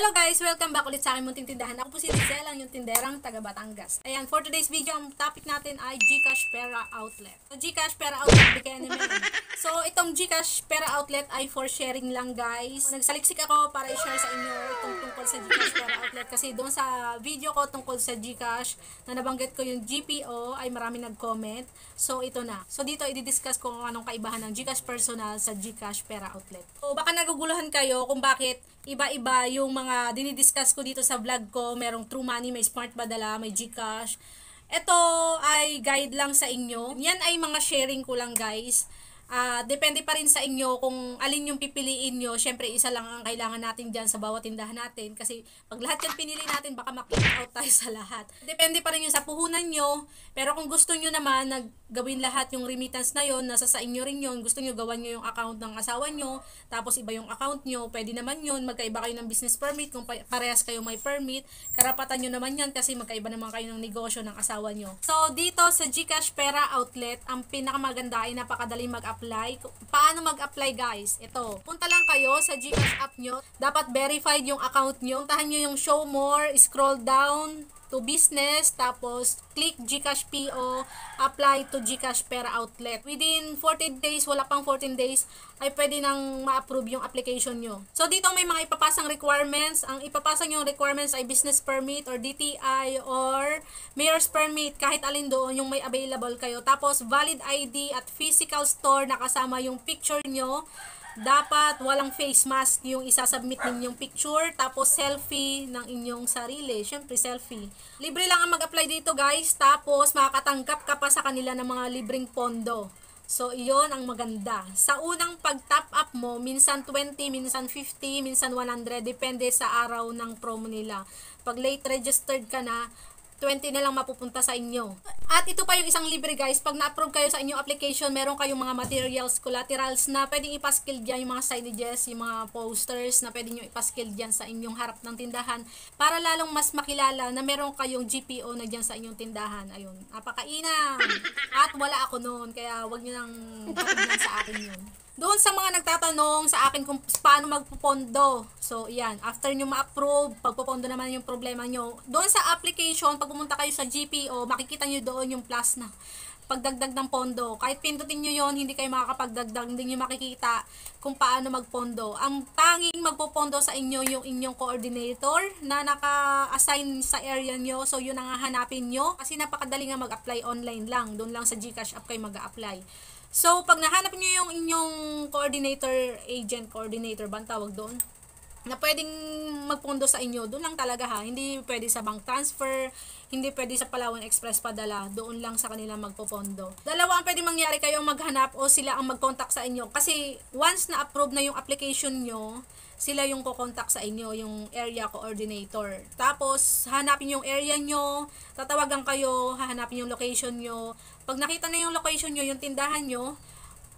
Hello guys! Welcome back ulit sa aking munting tindahan. Ako po si Rizel, ang yung tinderang taga Batangas. Ayan, for today's video, ang topic natin ay GCash Pera Outlet. So, GCash Pera Outlet, di kaya naman. So, itong GCash Pera Outlet ay for sharing lang guys. Nagsaliksik ako para i-share sa inyo itong tungkol sa GCash Pera Outlet. Kasi doon sa video ko tungkol sa GCash, na nabanggit ko yung GPO, ay marami nag-comment. So, ito na. So, dito i-discuss ko kung anong kaibahan ng GCash Personal sa GCash Pera Outlet. So, baka naguguluhan kayo kung bakit iba-iba yung mga dinidiscuss ko dito sa vlog ko. Merong True Money, may Smart Padala, may GCash. Ito ay guide lang sa inyo. Yan ay mga sharing ko lang guys. Depende pa rin sa inyo kung alin yung pipiliin nyo. Syempre, isa lang ang kailangan natin dyan sa bawat tindahan natin. Kasi pag lahat yan pinili natin, baka ma-click out tayo sa lahat. Depende pa rin yung sa puhunan nyo. Pero kung gusto nyo naman, gawin lahat yung remittance na yon, nasa sa inyo rin yun. Gusto nyo gawan nyo yung account ng asawa nyo, tapos iba yung account nyo, pwede naman yun. Magkaiba kayo ng business permit, kung parehas kayo may permit, karapatan nyo naman yan kasi magkaiba naman kayo ng negosyo ng asawa nyo. So, dito sa GCash Pera Outlet, ang pinakamaganda ay napakadaling mag-apply. Paano mag-apply guys? Ito, punta lang kayo sa GCash app nyo. Dapat verified yung account nyo. Puntahan nyo yung show more, scroll down to business, tapos click GCash PO, apply to GCash Pera Outlet. Within 14 days, wala pang 14 days, ay pwede nang ma-approve yung application nyo. So dito may mga ipapasang requirements. Ang ipapasang yung requirements ay business permit or DTI or mayor's permit, kahit alin doon yung may available kayo. Tapos valid ID at physical store na kasama yung picture nyo. Dapat walang face mask yung isasubmit ninyong picture, tapos selfie ng inyong sarili. Syempre selfie. Libre lang ang mag-apply dito guys, tapos makakatanggap ka pa sa kanila ng mga libreng pondo. So iyon ang maganda. Sa unang pag-top up mo, minsan 20, minsan 50, minsan 100, depende sa araw ng promo nila. Pag late registered ka na, 20 na lang mapupunta sa inyo. At ito pa yung isang libre guys, pag na-approve kayo sa inyong application, meron kayong mga materials, collaterals na pwedeng ipaskill dyan, yung mga signages, yung mga posters na pwedeng nyo ipaskill dyan sa inyong harap ng tindahan para lalong mas makilala na meron kayong GPO na dyan sa inyong tindahan. Ayun, napakainam. At wala ako noon, kaya wag nyo nang patignan sa akin yun. Doon sa mga nagtatanong sa akin kung paano magpupondo. So, yan. After nyo ma-approve, pagpupondo naman yung problema nyo. Doon sa application, pag pumunta kayo sa GPO, makikita nyo doon yung plus na pagdagdag ng pondo. Kahit pindutin nyo yon, hindi kayo makakapagdagdag, hindi nyo makikita kung paano magpondo. Ang tanging magpupondo sa inyo yung inyong coordinator na naka-assign sa area nyo. So, yun ang hahanapin nyo. Kasi napakadali nga mag-apply online lang. Doon lang sa GCash app kayo mag-apply. So, pag nahanap nyo yung inyong coordinator ba ang tawag doon? Na pwedeng magpondo sa inyo, doon lang talaga ha. Hindi pwede sa bank transfer, hindi pwede sa Palawan Express padala, doon lang sa kanila magpopondo. Dalawa ang pwedeng mangyari, kayong maghanap o sila ang mag-contact sa inyo. Kasi once na-approve na yung application nyo, sila yung kukontak sa inyo, yung area coordinator. Tapos, hanapin yung area nyo, tatawagan kayo, hahanapin yung location nyo. Pag nakita na yung location nyo, yung tindahan nyo,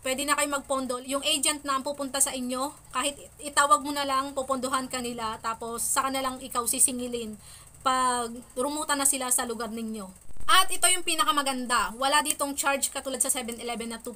pwede na kayo magpondo. Yung agent na ang pupunta sa inyo, kahit itawag mo na lang, pupondohan ka nila, tapos saka na lang ikaw sisingilin pag rumuta na sila sa lugar ninyo. At ito yung pinakamaganda. Wala ditong charge katulad sa 7-Eleven na 2%.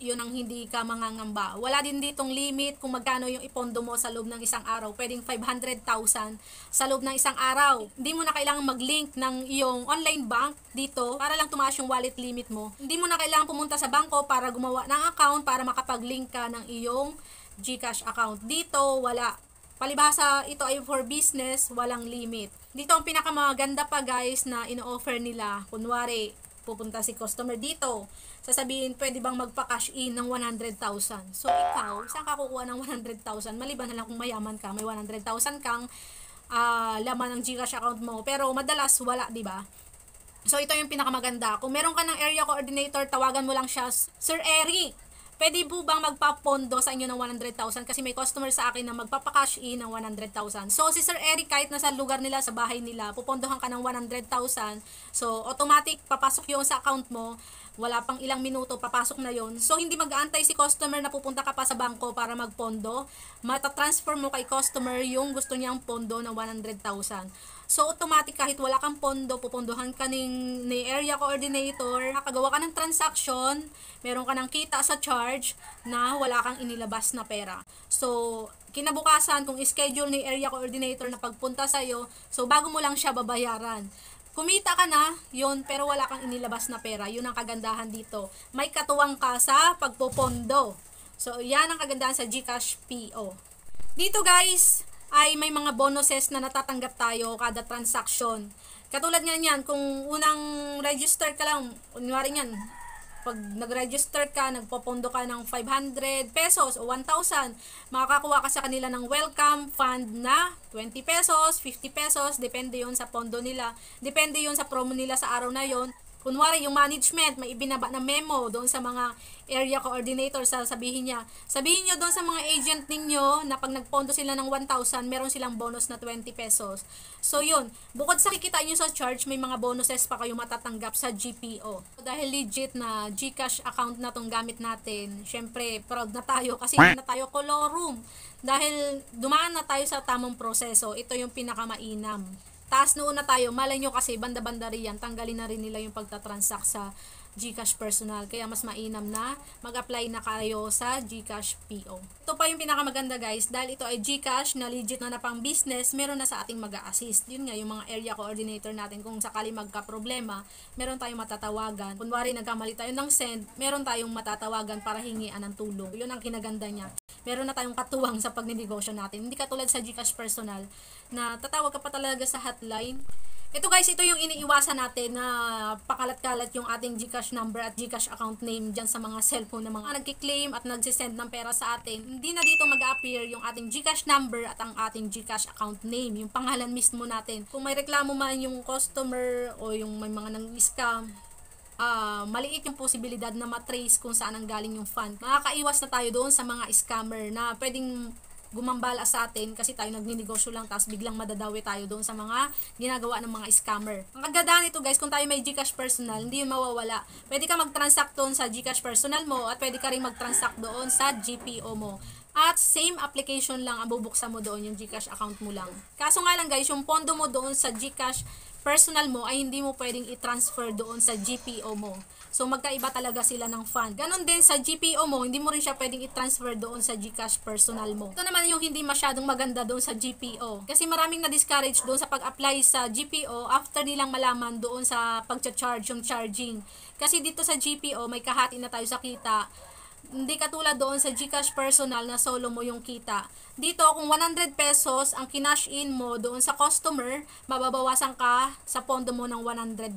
Yun ang hindi ka mangangamba. Wala din ditong limit kung magkano yung ipondo mo sa loob ng isang araw. Pwedeng 500,000 sa loob ng isang araw. Hindi mo na kailangan mag-link ng iyong online bank dito para lang tumaas yung wallet limit mo. Hindi mo na kailangan pumunta sa bangko para gumawa ng account para makapag-link ka ng iyong GCash account. Dito, wala. Palibhasa, ito ay for business, walang limit. Dito ang pinakamaganda pa guys na ino-offer nila. Kunwari, pupunta si customer dito. Sasabihin, pwede bang magpa-cash in ng 100,000? So, ikaw, saan ka kukuha ng 100,000? Maliban na lang kung mayaman ka, may 100,000 kang laman ng GCash account mo. Pero madalas, wala, di ba? So, ito yung pinakamaganda. Kung meron ka ng area coordinator, tawagan mo lang siya, Sir Eric, pwede po bang magpapondo sa inyo ng 100,000? Kasi may customer sa akin na magpapakash in ng 100,000. So, si Sir Eric, kahit nasa lugar nila, sa bahay nila, pupondohan ka ng 100,000. So, automatic, papasok yung sa account mo. wala pang ilang minuto, papasok na yon. So, hindi mag-aantay si customer na pupunta ka pa sa bangko para magpondo. Matatransfer mo kay customer yung gusto niyang pondo na 100,000. So, automatic kahit wala kang pondo, pupondohan ka ni area coordinator, nakagawa ka ng transaction, meron ka ng kita sa charge na wala kang inilabas na pera. So, kinabukasan, kung schedule ni area coordinator na pagpunta sa'yo, so bago mo lang siya babayaran. Kumita ka na, yun, pero wala kang inilabas na pera. Yun ang kagandahan dito. May katuwang ka sa pagpopondo. So, yan ang kagandahan sa GCash PO. Dito guys, ay may mga bonuses na natatanggap tayo kada transaction. Katulad nga niyan, kung unang register ka lang, kunwari niyan, pag nag-register ka, nagpopondo ka ng 500 pesos o 1,000, makakakuha ka sa kanila ng welcome fund na 20 pesos, 50 pesos, depende yon sa pondo nila, depende yon sa promo nila sa araw na yon. Kunwari, yung management, may ibinaba na memo doon sa mga area coordinator, sabihin nyo doon sa mga agent ninyo na pag nagpondo sila ng 1,000, meron silang bonus na 20 pesos. So, yun. Bukod sa kikita nyo sa charge, may mga bonuses pa kayo matatanggap sa GPO. Dahil legit na GCash account na tong gamit natin, syempre, proud na tayo kasi na tayo colorum. Dahil dumaan na tayo sa tamang proseso, ito yung pinakamainam. Taas noon na tayo, malay nyo kasi banda-banda riyan, tanggalin na rin nila yung pagtatransact sa GCash personal. Kaya mas mainam na mag-apply na kayo sa GCash PO. Ito pa yung pinakamaganda guys, dahil ito ay GCash na legit na pang business, meron na sa ating mag-a-assist. Yun nga, yung mga area coordinator natin, kung sakali magka-problema, meron tayong matatawagan. Kunwari nagkamali tayo ng send, meron tayong matatawagan para hingian ng tulong. Yun ang kinaganda niya. Meron na tayong katuwang sa pagnenegosyo natin. Hindi katulad sa GCash personal na tatawag ka pa talaga sa hotline. Ito guys, ito yung iniiwasan natin na pakalat-kalat yung ating GCash number at GCash account name dyan sa mga cellphone na mga nagki-claim at nagsisend ng pera sa atin. Hindi na dito mag-appear yung ating GCash number at ang ating GCash account name, yung pangalan mismo natin. Kung may reklamo man yung customer o yung may mga nang-scam, maliit yung posibilidad na matrace kung saan ang galing yung fund. Makakaiwas na tayo doon sa mga scammer na pwedeng gumambala sa atin kasi tayo nagninegosyo lang tapos biglang madadawi tayo doon sa mga ginagawa ng mga scammer. Ang kagandahan nito guys, kung tayo may GCash personal, hindi yun mawawala. Pwede ka mag-transact doon sa GCash personal mo at pwede ka rin mag-transact doon sa GPO mo. At same application lang ang bubuksan mo doon, yung GCash account mo lang. Kaso nga lang guys, yung pondo mo doon sa GCash personal mo ay hindi mo pwedeng i-transfer doon sa GPO mo. So, magkaiba talaga sila ng fund. Ganon din sa GPO mo, hindi mo rin siya pwedeng i-transfer doon sa GCash personal mo. Ito naman yung hindi masyadong maganda doon sa GPO. Kasi maraming na-discourage doon sa pag-apply sa GPO after nilang malaman doon sa pag-charge, yung charging. Kasi dito sa GPO, may kahati na tayo sa kita. Hindi katulad doon sa GCash personal na solo mo yung kita. Dito, kung 100 pesos ang kinash in mo doon sa customer, mababawasan ka sa pondo mo ng 101.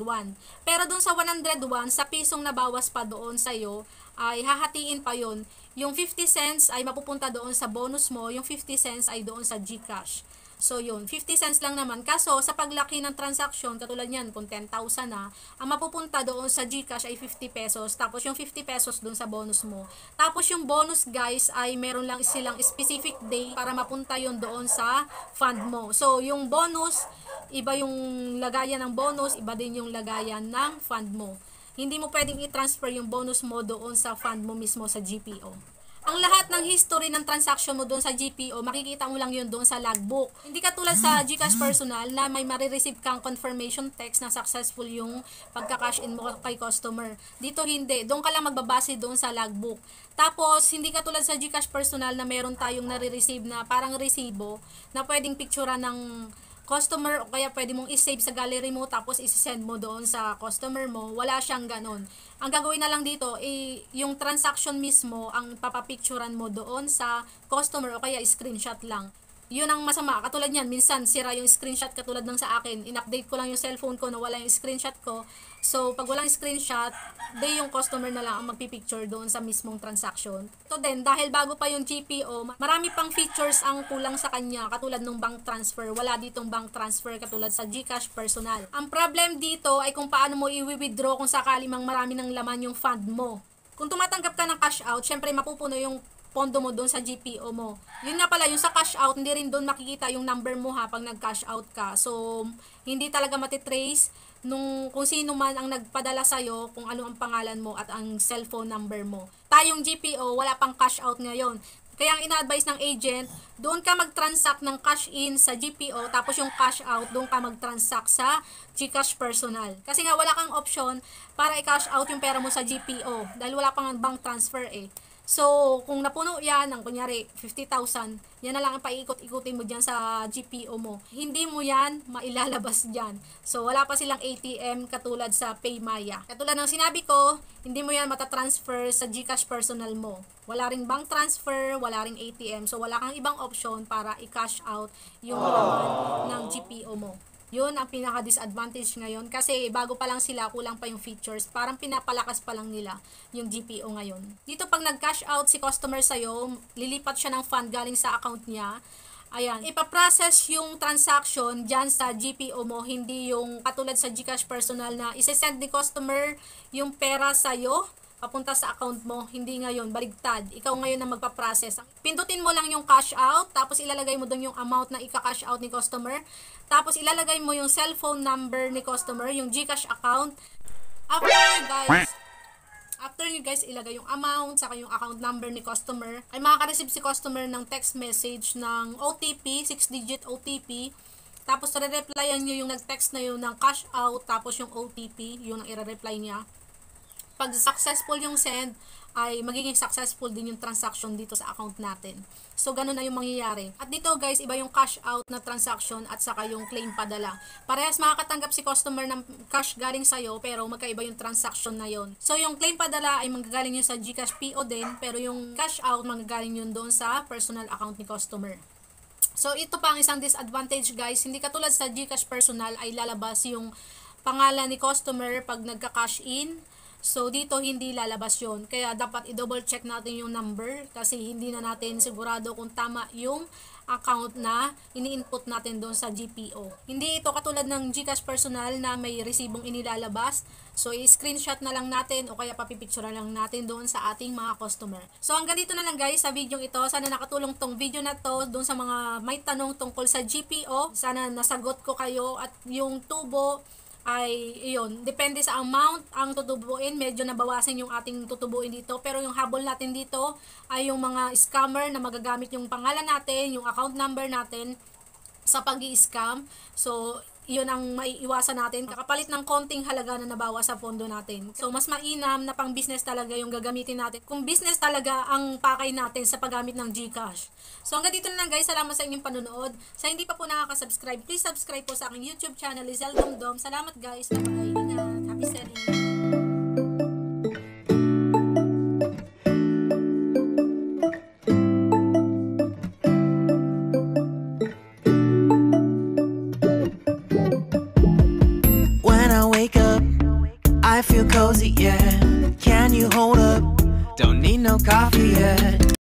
Pero doon sa 101, sa pisong nabawas pa doon sa'yo, ay hahatiin pa yon. Yung 50 cents ay mapupunta doon sa bonus mo, yung 50 cents ay doon sa GCash. So yun, 50 cents lang naman. Kaso sa paglaki ng transaction, katulad niyan, kung 10,000 na, ang mapupunta doon sa GCash ay 50 pesos. Tapos yung 50 pesos doon sa bonus mo. Tapos yung bonus guys ay meron lang silang specific day para mapunta yun doon sa fund mo. So yung bonus, iba yung lagayan ng bonus, iba din yung lagayan ng fund mo. Hindi mo pwedeng i-transfer yung bonus mo doon sa fund mo mismo sa GPO. Ang lahat ng history ng transaction mo doon sa GPO, makikita mo lang yun doon sa logbook. Hindi katulad sa GCash personal na may marireceive kang confirmation text na successful yung pagka-cash in mo kay customer. Dito hindi. Doon ka lang magbabase doon sa logbook. Tapos, hindi katulad sa GCash personal na meron tayong nare-receive na parang resibo na pwedeng picturean ng customer o kaya pwede mong i-save sa gallery mo tapos i-send mo doon sa customer mo. Wala siyang ganon. Ang gagawin na lang dito, yung transaction mismo ang papapicturean mo doon sa customer o kaya screenshot lang. Yun ang masama. Katulad niyan, minsan sira yung screenshot katulad ng sa akin. In-update ko lang yung cellphone ko na wala yung screenshot ko. So, pag walang screenshot, yung customer na lang ang magpipicture doon sa mismong transaction. So then, dahil bago pa yung GPO, marami pang features ang kulang sa kanya katulad ng bank transfer. Wala ditong bank transfer katulad sa GCash personal. Ang problem dito ay kung paano mo i-withdraw kung sakali mang marami ng laman yung fund mo. Kung tumatanggap ka ng cash out, syempre mapupuno yung pondo mo doon sa GPO mo. Yun nga pala, yung sa cash out, hindi rin doon makikita yung number mo ha pag nag-cash out ka. So, hindi talaga matitrace kung sino man ang nagpadala sa'yo, kung ano ang pangalan mo at ang cellphone number mo. Tayong GPO, wala pang cash out ngayon. Kaya ang ina-advise ng agent, doon ka mag-transact ng cash in sa GPO, tapos yung cash out, doon ka mag-transact sa GCash personal. Kasi nga wala kang option para i-cash out yung pera mo sa GPO, dahil wala pang bank transfer eh. So, kung napuno yan, ng kunyari 50,000, yan na lang ang paikot-ikutin mo dyan sa GPO mo. Hindi mo yan mailalabas dyan. So, wala pa silang ATM katulad sa Paymaya. Katulad ng sinabi ko, hindi mo yan matatransfer sa GCash personal mo. Wala ring bank transfer, wala ring ATM. So, wala kang ibang option para i-cash out yung laman ng GPO mo. Yun ang pinaka-disadvantage ngayon kasi bago pa lang sila, kulang pa yung features. Parang pinapalakas pa lang nila yung GPO ngayon. Dito pag nag-cash out si customer sa'yo, lilipat siya ng fund galing sa account niya. Ayan, ipaprocess yung transaction dyan sa GPO mo, hindi yung katulad sa GCash personal na isesend ni customer yung pera sa'yo papunta sa account mo, hindi ngayon, baligtad. Ikaw ngayon ang magpa-process. Pindutin mo lang yung cash out, tapos ilalagay mo doon yung amount na ika-cash out ni customer. Tapos ilalagay mo yung cellphone number ni customer, yung GCash account. After nyo guys ilagay yung amount, saka yung account number ni customer, ay makaka-receive si customer ng text message ng OTP, 6-digit OTP. Tapos re-replyan nyo yung nag-text na yun ng cash out, tapos yung OTP, yun ang i-reply niya. Pag successful yung send, ay magiging successful din yung transaction dito sa account natin. So, ganun na yung mangyayari. At dito guys, iba yung cash out na transaction at saka yung claim padala. Parehas makakatanggap si customer ng cash galing sa'yo, pero magkaiba yung transaction na yon. So, yung claim padala ay manggagaling yun sa GCash PO din, pero yung cash out manggagaling yun doon sa personal account ni customer. So, ito pa ang isang disadvantage guys. Hindi katulad sa GCash personal ay lalabas yung pangalan ni customer pag nagka-cash in. So, dito hindi lalabas yon. Kaya dapat i-double check natin yung number kasi hindi na natin sigurado kung tama yung account na ini-input natin doon sa GPO. Hindi ito katulad ng GCash personal na may resibong inilalabas. So, i-screenshot na lang natin o kaya papipicture na lang natin doon sa ating mga customer. So, hanggang dito na lang guys sa video ito. Sana nakatulong tong video na to doon sa mga may tanong tungkol sa GPO. Sana nasagot ko kayo at yung tubo ay iyon, depende sa amount ang tutubuin, medyo nabawasan yung ating tutubuin dito, pero yung habol natin dito ay yung mga scammer na magagamit yung pangalan natin, yung account number natin sa pag-i-scam. So, iyon ang maiiwasan natin kakapalit ng konting halaga na nabawas sa pondo natin. So, mas mainam na pang business talaga yung gagamitin natin. Kung business talaga ang pakay natin sa paggamit ng GCash. So, hanggang dito na lang guys. Salamat sa inyong panonood. Sa hindi pa po nakaka-subscribe, please subscribe po sa aking YouTube channel, Lizel Domdom. Salamat guys. Bye-bye. Ingat. Happy selling.